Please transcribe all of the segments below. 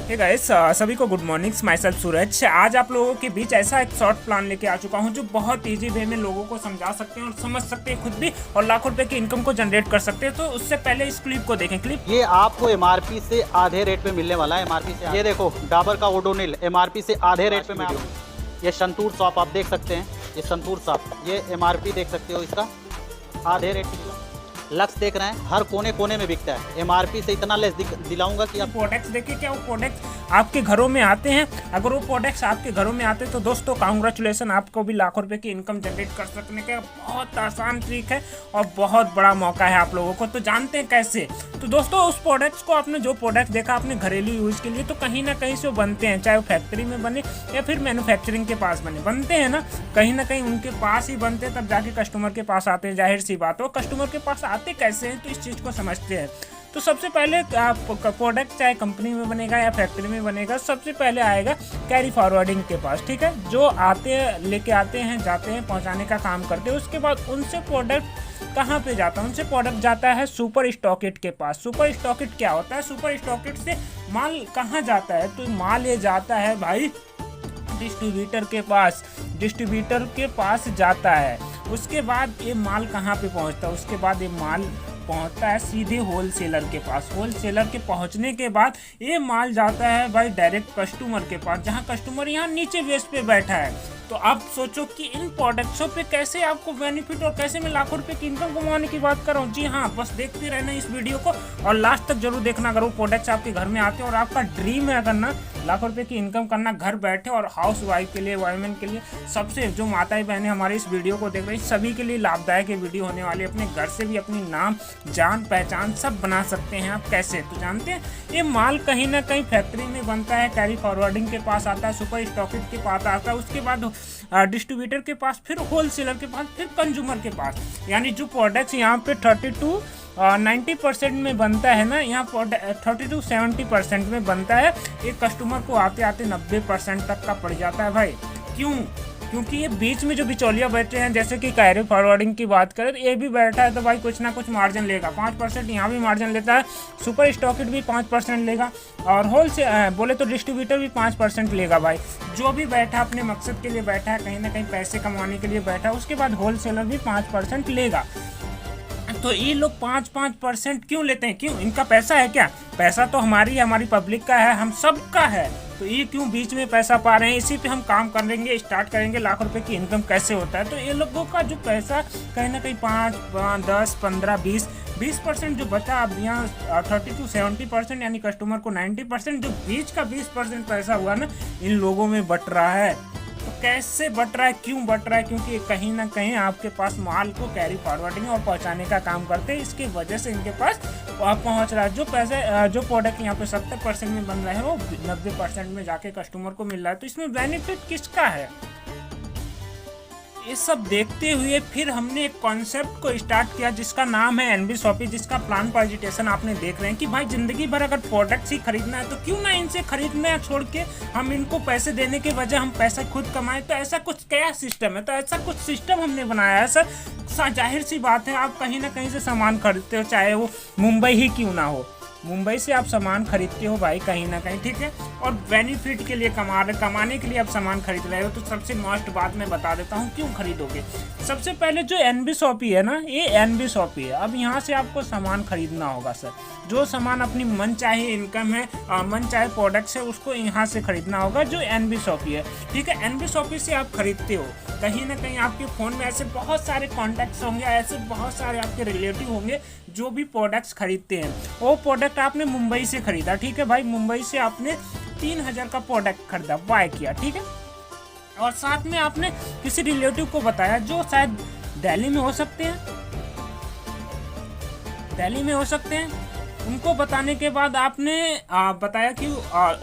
Hey guys, सभी को good morning. My self सूरज। आज आप लोगों के बीच ऐसा एक शॉर्ट प्लान लेके आ चुका हूं जो बहुत इजी वे में लोगों को समझा सकते हैं और समझ सकते हैं खुद भी, और लाखों रुपए की इनकम को जनरेट कर सकते हैं। तो उससे पहले इस क्लिप को देखें। क्लिप ये आपको एमआरपी से आधे रेट पे मिलने वाला है। एमआरपी से ये देखो, डाबर का ओडोनिल एमआरपी से आधे रेट पे मैं ये संतूर सॉप आप देख सकते हैं। ये संतूर सॉप, ये एमआरपी देख सकते हो, इसका आधे रेट पे लक्स देख रहे हैं, हर कोने कोने में बिकता है। एमआरपी से इतना लेस दिलाऊंगा कि आप प्रोडक्ट्स देखिए। क्या वो प्रोडक्ट्स आपके घरों में आते हैं? अगर वो प्रोडक्ट्स आपके घरों में आते हैं तो दोस्तों कांग्रेचुलेसन, आपको भी लाखों रुपए की इनकम जनरेट कर सकने का बहुत आसान ट्रिक है और बहुत बड़ा मौका है आप लोगों को। तो जानते हैं कैसे? तो दोस्तों उस प्रोडक्ट्स को, आपने जो प्रोडक्ट देखा आपने घरेलू यूज़ के लिए, तो कहीं ना कहीं से वो बनते हैं, चाहे वो फैक्ट्री में बने या फिर मैन्युफैक्चरिंग के पास बनते हैं ना कहीं उनके पास ही बनते हैं, तब जाके कस्टमर के पास आते हैं। जाहिर सी बात हो, कस्टमर के पास आते कैसे हैं, तो इस चीज़ को समझते हैं। तो सबसे पहले प्रोडक्ट चाहे कंपनी में बनेगा या फैक्ट्री में बनेगा, सबसे पहले आएगा कैरी फॉरवर्डिंग के पास, ठीक है। जो आते हैं, लेके आते हैं, जाते हैं, पहुंचाने का काम करते हैं। उसके बाद उनसे प्रोडक्ट कहाँ पे जाता है? उनसे प्रोडक्ट जाता है सुपर स्टॉकिट के पास। सुपर स्टॉकिट क्या होता है? सुपर स्टॉकिट से माल कहाँ जाता है? तो माल ये जाता है भाई डिस्ट्रीब्यूटर के पास। डिस्ट्रीब्यूटर के पास जाता है। उसके बाद ये माल कहाँ पे पहुँचता है? उसके बाद ये माल पहुंचता है सीधे होलसेलर के पास। होलसेलर के पहुंचने के बाद ये माल जाता है भाई डायरेक्ट कस्टमर के पास, जहां कस्टमर यहाँ नीचे बेस पे बैठा है। तो आप सोचो कि इन प्रोडक्ट्सों पे कैसे आपको बेनिफिट और कैसे मैं लाखों रुपए की इनकम कमाने की बात कर रहा हूँ। जी हाँ, बस देखते रहना इस वीडियो को और लास्ट तक जरूर देखना। अगर वो प्रोडक्ट्स आपके घर में आते हैं और आपका ड्रीम है करना लाखों रुपए की इनकम करना घर बैठे, और हाउस वाइफ के लिए, वुमेन के लिए, सबसे जो माताएं बहनें हमारे इस वीडियो को देख रही हैं, सभी के लिए लाभदायक ये वीडियो होने वाली है। अपने घर से भी अपनी नाम, जान पहचान सब बना सकते हैं आप। कैसे? तो जानते हैं, ये माल कहीं ना कहीं फैक्ट्री में बनता है, कैरी फॉरवर्डिंग के पास आता है, सुपर स्टॉकिट के पास आता है, उसके बाद डिस्ट्रीब्यूटर के पास, फिर होलसेलर के पास, फिर कंज्यूमर के पास। यानी जो प्रोडक्ट्स यहाँ पे 90% में बनता है ना, यहाँ 30 से 70% में बनता है, एक कस्टमर को आते आते 90% तक का पड़ जाता है भाई। क्यों? क्योंकि ये बीच में जो बिचौलिया बैठे हैं, जैसे कि कैरी फॉरवर्डिंग की बात करें, तो ये भी बैठा है तो भाई कुछ ना कुछ मार्जिन लेगा। 5% यहाँ भी मार्जिन लेता है, सुपर स्टॉकिट भी 5% लेगा, और बोले तो डिस्ट्रीब्यूटर भी 5% लेगा भाई। जो भी बैठा अपने मकसद के लिए बैठा है, कहीं ना कहीं पैसे कमाने के लिए बैठा है, उसके बाद होलसेलर भी 5% लेगा। तो ये लोग 5% क्यों लेते हैं? क्यों? इनका पैसा है क्या? पैसा तो हमारी पब्लिक का है, हम सब का है। तो ये क्यों बीच में पैसा पा रहे हैं? इसी पे हम काम करेंगे, स्टार्ट करेंगे लाखों रुपए की इनकम कैसे होता है। तो ये लोगों का जो पैसा कहीं ना कहीं 5, 10, 15, 20% जो बचा, अब यहाँ 30 से 70% यानी कस्टमर को 90%, जो बीच का 20% पैसा हुआ ना, इन लोगों में बट रहा है। तो कैसे बट रहा है? क्यों बट रहा है? क्योंकि कहीं ना कहीं आपके पास माल को कैरी फॉरवर्डिंग और पहुंचाने का काम करते हैं, इसकी वजह से इनके पास पहुंच रहा है। जो पैसे, जो प्रोडक्ट यहाँ पे 70% में बन रहे हैं, वो 90% में जाके कस्टमर को मिल रहा है। तो इसमें बेनिफिट किसका है? ये सब देखते हुए फिर हमने एक कॉन्सेप्ट को स्टार्ट किया जिसका नाम है एनबी शॉपी, जिसका प्लान प्रेजेंटेशन आपने देख रहे हैं कि भाई जिंदगी भर अगर प्रोडक्ट्स ही खरीदना है तो क्यों ना इनसे खरीदना छोड़ के हम इनको पैसे देने के वजह हम पैसा खुद कमाएं। तो ऐसा कुछ क्या सिस्टम है? तो ऐसा कुछ सिस्टम हमने बनाया है सर। जाहिर सी बात है, आप कहीं ना कहीं से सामान खरीदते हो, चाहे वो मुंबई ही क्यों ना हो, मुंबई से आप सामान खरीदते हो भाई कहीं ना कहीं, ठीक है, और बेनिफिट के लिए कमाने के लिए आप सामान खरीद रहे हो। तो सबसे मस्ट बात मैं बता देता हूँ क्यों खरीदोगे। सबसे पहले जो एनबी शॉपी है ना, ये एनबी शॉपी है। अब यहाँ से आपको सामान खरीदना होगा सर। जो सामान अपनी मन चाहे इनकम है, मन चाहे प्रोडक्ट्स है, उसको यहाँ से खरीदना होगा, जो एनबी शॉपी है, ठीक है। एनबी शॉपी से आप खरीदते हो, कहीं ना कहीं आपके फ़ोन में ऐसे बहुत सारे कॉन्टैक्ट्स होंगे, ऐसे बहुत सारे आपके रिलेटिव होंगे जो भी प्रोडक्ट्स खरीदते हैं। वो प्रोडक्ट आपने मुंबई से खरीदा, ठीक है भाई, मुंबई से आपने 3000 का प्रोडक्ट खरीदा, बाय किया, ठीक है, और साथ में आपने किसी रिलेटिव को बताया जो शायद दिल्ली में हो सकते हैं, उनको बताने के बाद आपने बताया कि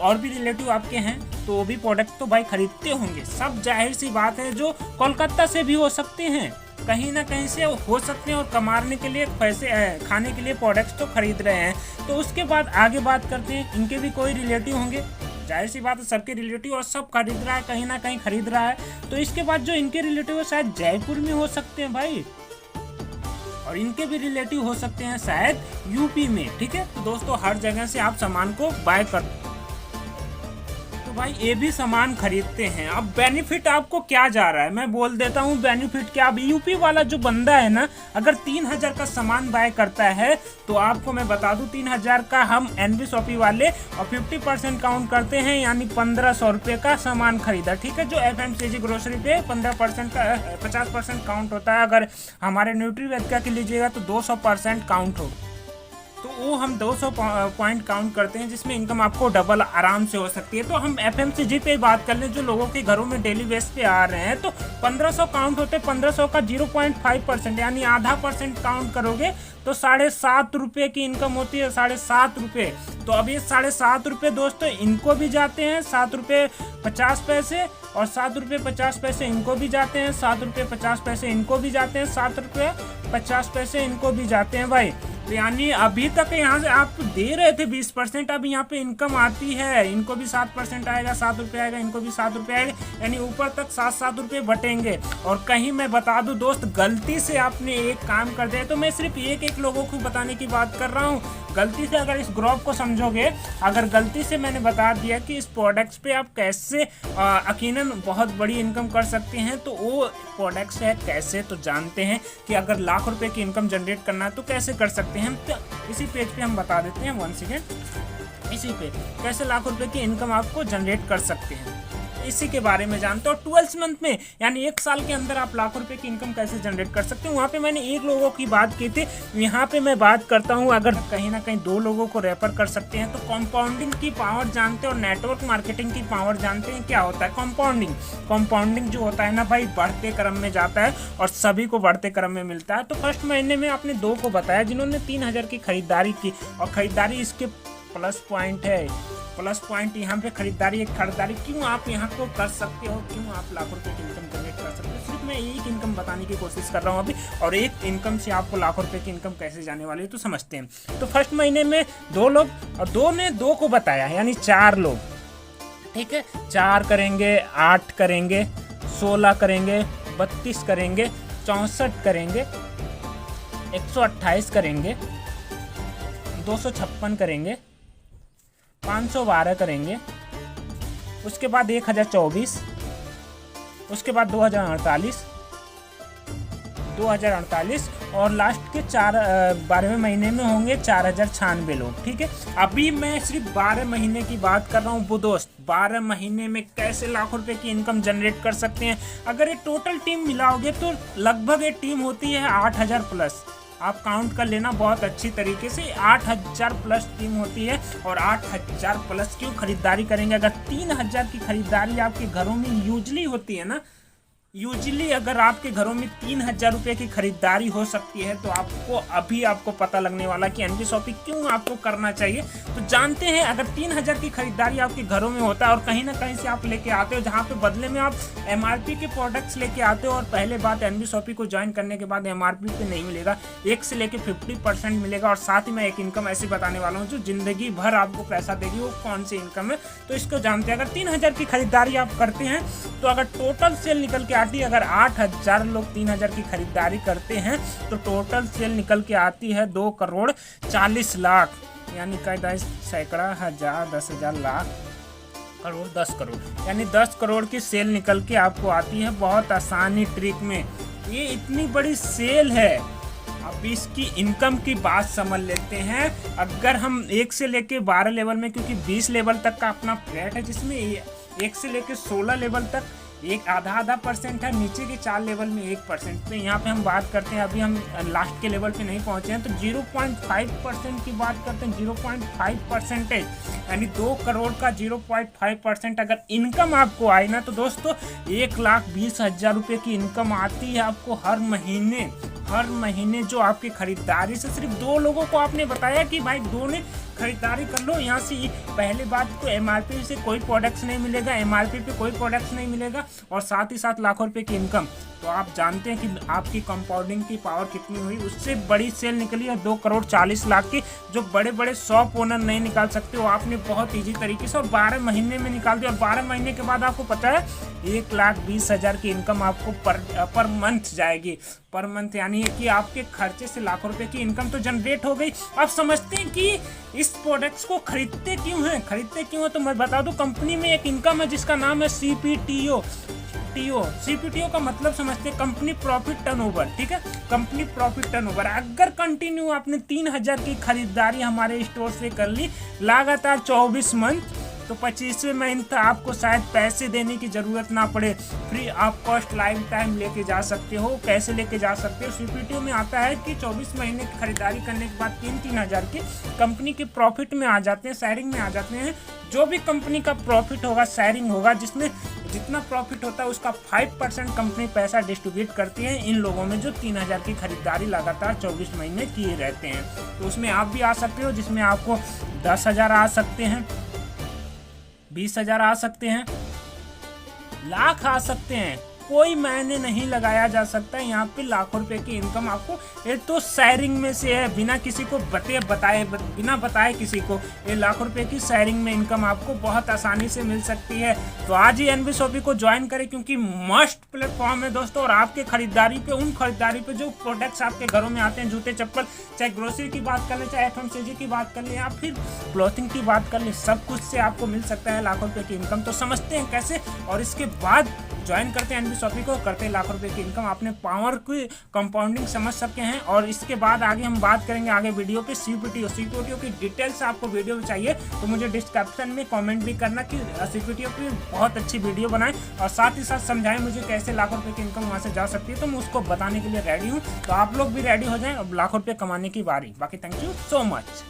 और भी रिलेटिव आपके हैं, तो वो भी प्रोडक्ट तो भाई खरीदते होंगे सब। जाहिर सी बात है, जो कोलकाता से भी हो सकते हैं, कहीं ना कहीं से हो सकते हैं, और कमाने के लिए पैसे, खाने के लिए प्रोडक्ट्स तो खरीद रहे हैं। तो उसके बाद आगे बात करते हैं, इनके भी कोई रिलेटिव होंगे, जाहिर सी बात है सबके रिलेटिव, और सब खरीद रहा है, कहीं ना कहीं खरीद रहा है। तो इसके बाद जो इनके रिलेटिव है शायद जयपुर में हो सकते हैं भाई, और इनके भी रिलेटिव हो सकते हैं शायद यूपी में, ठीक है। तो दोस्तों हर जगह से आप सामान को बाय कर तो भाई ये भी सामान खरीदते हैं। अब बेनिफिट आपको क्या जा रहा है मैं बोल देता हूँ बेनिफिट क्या। अब यूपी वाला जो बंदा है ना, अगर 3000 का सामान बाय करता है तो आपको मैं बता दूं 3000 का हम एनबी शॉपी वाले और 50% काउंट करते हैं, यानी 1500 रुपये का सामान खरीदा। ठीक है, जो FMCG ग्रोसरी पे 15% का 50% काउंट होता है। अगर हमारे न्यूट्रीवेद का लीजिएगा तो 200% काउंट हो, तो वो हम 200 पॉइंट काउंट करते हैं, जिसमें इनकम आपको डबल आराम से हो सकती है। तो हम FMCG पे बात कर लें, जो लोगों के घरों में डेली बेस पे आ रहे हैं, तो 1500 काउंट होते हैं। 1500 का 0.5% यानी आधा % काउंट करोगे तो 7.5 रुपये की इनकम होती है। 7.5 रुपये, तो अब ये 7.5 रुपये दोस्तों इनको भी जाते हैं, 7 रुपये 50 पैसे, और 7 रुपये 50 पैसे इनको भी जाते हैं, 7 रुपये 50 पैसे इनको भी जाते हैं, 7 रुपये 50 पैसे इनको भी जाते हैं भाई। तो यानी अभी तक यहाँ से आप दे रहे थे 20%, अब यहाँ पे इनकम आती है, इनको भी 7% आएगा, 7 रुपये आएगा, इनको भी 7 रुपये आएगा, यानी ऊपर तक 7 रुपये बटेंगे। और कहीं मैं बता दूं दोस्त, गलती से आपने एक काम कर दिया, तो मैं सिर्फ एक लोगों को बताने की बात कर रहा हूँ। गलती से अगर इस ग्रुप को समझोगे, अगर गलती से मैंने बता दिया कि इस प्रोडक्ट्स पे आप कैसे यकीनन बहुत बड़ी इनकम कर सकते हैं, तो वो प्रोडक्ट्स है कैसे, तो जानते हैं कि अगर लाख रुपए की इनकम जनरेट करना है तो कैसे कर सकते हैं। तो इसी पेज पे हम बता देते हैं, 1 सेकेंड, इसी पे कैसे लाख रुपए की इनकम आपको जनरेट कर सकते हैं, इसी के बारे में जानते हो। 12 मंथ में यानी 1 साल के अंदर आप लाख रुपए की इनकम कैसे जनरेट कर सकते हो। वहाँ पे मैंने 1 लोगों की बात की थी, यहाँ पे मैं बात करता हूँ अगर कहीं ना कहीं 2 लोगों को रेफर कर सकते हैं। तो कंपाउंडिंग की पावर जानते हो और नेटवर्क मार्केटिंग की पावर जानते हैं क्या होता है कंपाउंडिंग जो होता है ना भाई, बढ़ते क्रम में जाता है और सभी को बढ़ते क्रम में मिलता है। तो फर्स्ट महीने में आपने 2 को बताया जिन्होंने 3000 की खरीदारी की, और खरीदारी इसके प्लस पॉइंट है, प्लस पॉइंट यहाँ पे खरीदारी क्यों आप यहाँ को कर सकते हो, क्यों आप लाखों रुपए की इनकम जनरेट कर सकते हो। सिर्फ मैं एक इनकम बताने की कोशिश कर रहा हूँ अभी, और एक इनकम से आपको लाखों रुपए की इनकम कैसे जाने वाली है तो समझते हैं। तो फर्स्ट महीने में 2 लोग, और 2 ने 2 को बताया, यानी 4 लोग। ठीक है, 4 करेंगे, 8 करेंगे, 16 करेंगे, 32 करेंगे, 64 करेंगे, 128 करेंगे, 256 करेंगे, 512 करेंगे, उसके बाद 1024, उसके बाद 2048 और लास्ट के 12वें महीने में होंगे 4096 लोग। ठीक है, अभी मैं सिर्फ 12 महीने की बात कर रहा हूँ वो दोस्त। 12 महीने में कैसे लाखों रुपए की इनकम जनरेट कर सकते हैं। अगर ये टोटल टीम मिलाओगे तो लगभग ये टीम होती है 8000 प्लस। आप काउंट कर लेना बहुत अच्छी तरीके से, 8000 प्लस टीम होती है। और 8000 प्लस क्यों खरीदारी करेंगे, अगर 3000 की खरीदारी आपके घरों में यूजली होती है ना, यूजली अगर आपके घरों में 3000 रुपये की खरीदारी हो सकती है, तो आपको पता लगने वाला कि एनबी शॉपिंग क्यों आपको करना चाहिए। तो जानते हैं, अगर 3000 की खरीदारी आपके घरों में होता है और कहीं ना कहीं से आप लेके आते हो, जहां पे बदले में आप MRP के प्रोडक्ट्स लेके आते हो। और पहले बात, एनबी शॉपिंग को ज्वाइन करने के बाद MRP पे नहीं मिलेगा, 1 से लेके 50% मिलेगा। और साथ ही मैं एक इनकम ऐसी बताने वाला हूँ जो जिंदगी भर आपको पैसा देगी। वो कौन सी इनकम है, तो इसको जानते हैं। अगर 3000 की खरीदारी आप करते हैं, तो अगर टोटल सेल निकल के आती है, अगर 8000 लोग 3000 की खरीदारी करते हैं, तो टोटल सेल निकल के आती है 2 करोड़ 40 लाख, यानी कई सैकड़ा, हजार, 10,000, लाख, करोड़, 10 करोड़, यानी 10 करोड़ की सेल निकल के आपको आती है बहुत आसानी ट्रिक में। ये इतनी बड़ी सेल है। अब इसकी इनकम की बात समझ लेते हैं। अगर हम 1 से लेके 12 लेवल में, क्योंकि 20 लेवल तक का अपना फ्लैट है, जिसमें 1 से लेके 16 लेवल तक एक आधा % है, नीचे के 4 लेवल में 1%। तो यहाँ पे हम बात करते हैं, अभी हम लास्ट के लेवल पे नहीं पहुँचे हैं, तो 0.5% की बात करते हैं। 0.5%, यानी 2 करोड़ का 0.5% अगर इनकम आपको आए ना, तो दोस्तों 1,20,000 रुपये की इनकम आती है आपको हर महीने जो आपकी खरीदारी से। सिर्फ 2 लोगों को आपने बताया कि भाई 2 ने खरीदारी कर लो। यहाँ से पहले बात को MRP से कोई प्रोडक्ट्स नहीं मिलेगा, MRP पे कोई प्रोडक्ट्स नहीं मिलेगा, और साथ ही साथ लाखों रुपए की इनकम। तो आप जानते हैं कि आपकी कंपाउंडिंग की पावर कितनी हुई। उससे बड़ी सेल निकली है 2 करोड़ 40 लाख की, जो बड़े शॉप ओनर नहीं निकाल सकते हो। आपने बहुत ईजी तरीके से और 12 महीने में निकाल दिया। और 12 महीने के बाद आपको पता है 1,20,000 की इनकम आपको पर मंथ जाएगी, पर मंथ, यानी कि आपके खर्चे से लाखों रुपए की इनकम तो जनरेट हो गई। अब समझते हैं कि इस प्रोडक्ट्स को खरीदते क्यों हैं तो मैं बता दूं, कंपनी में एक इनकम है जिसका नाम है CPTO। CPTO का मतलब समझते हैं कंपनी प्रॉफिट टर्नओवर, ठीक है, कंपनी प्रॉफिट टर्नओवर। अगर कंटिन्यू आपने 3000 की खरीदारी हमारे स्टोर से कर ली लगातार 24 मंथ, तो 25वें महीने तक आपको शायद पैसे देने की ज़रूरत ना पड़े, फ्री आप कॉस्ट लाइफ टाइम लेके जा सकते हो। कैसे लेके जा सकते हो? CPTO में आता है कि 24 महीने की खरीदारी करने के बाद 3-3 हज़ार के कंपनी के प्रॉफिट में आ जाते हैं, शेयरिंग में आ जाते हैं। जो भी कंपनी का प्रॉफिट होगा शेयरिंग होगा, जिसमें जितना प्रॉफिट होता है उसका 5% कंपनी पैसा डिस्ट्रीब्यूट करती है इन लोगों में जो 3000 की खरीदारी लगातार 24 महीने किए रहते हैं। तो उसमें आप भी आ सकते हो, जिसमें आपको 10,000 आ सकते हैं, 20,000 आ सकते हैं, लाख आ सकते हैं, कोई मायने नहीं लगाया जा सकता। यहाँ पे लाखों रुपए की इनकम आपको ये तो शेयरिंग में से है, बिना किसी को बिना बताए किसी को ये लाखों रुपए की शेयरिंग में इनकम आपको बहुत आसानी से मिल सकती है। तो आज ही NB Shopee को ज्वाइन करें, क्योंकि मस्ट प्लेटफॉर्म है दोस्तों। और आपके खरीदारी पे जो प्रोडक्ट्स आपके घरों में आते हैं, जूते चप्पल, चाहे ग्रोसरी की बात कर ले, चाहे FMCG की बात कर ले, या फिर क्लॉथिंग की बात कर ले, सब कुछ से आपको मिल सकता है लाखों रुपए की इनकम। तो समझते हैं कैसे, और इसके बाद ज्वाइन करते हैं NB Shopee को, करते हैं लाखों रुपए की इनकम। आपने पावर की कंपाउंडिंग समझ सके हैं। और इसके बाद आगे हम बात करेंगे आगे वीडियो पे CPTO की डिटेल्स आपको वीडियो में चाहिए तो मुझे डिस्क्रिप्शन में कमेंट भी करना कि CPTO की बहुत अच्छी वीडियो बनाएं, और साथ ही साथ समझाएं मुझे कैसे लाखों रुपए की इनकम वहाँ से जा सकती है। तो मैं उसको बताने के लिए रेडी हूँ। तो आप लोग भी रेडी हो जाएं, अब लाखों रुपये कमाने की बारी। बाकी थैंक यू सो मच।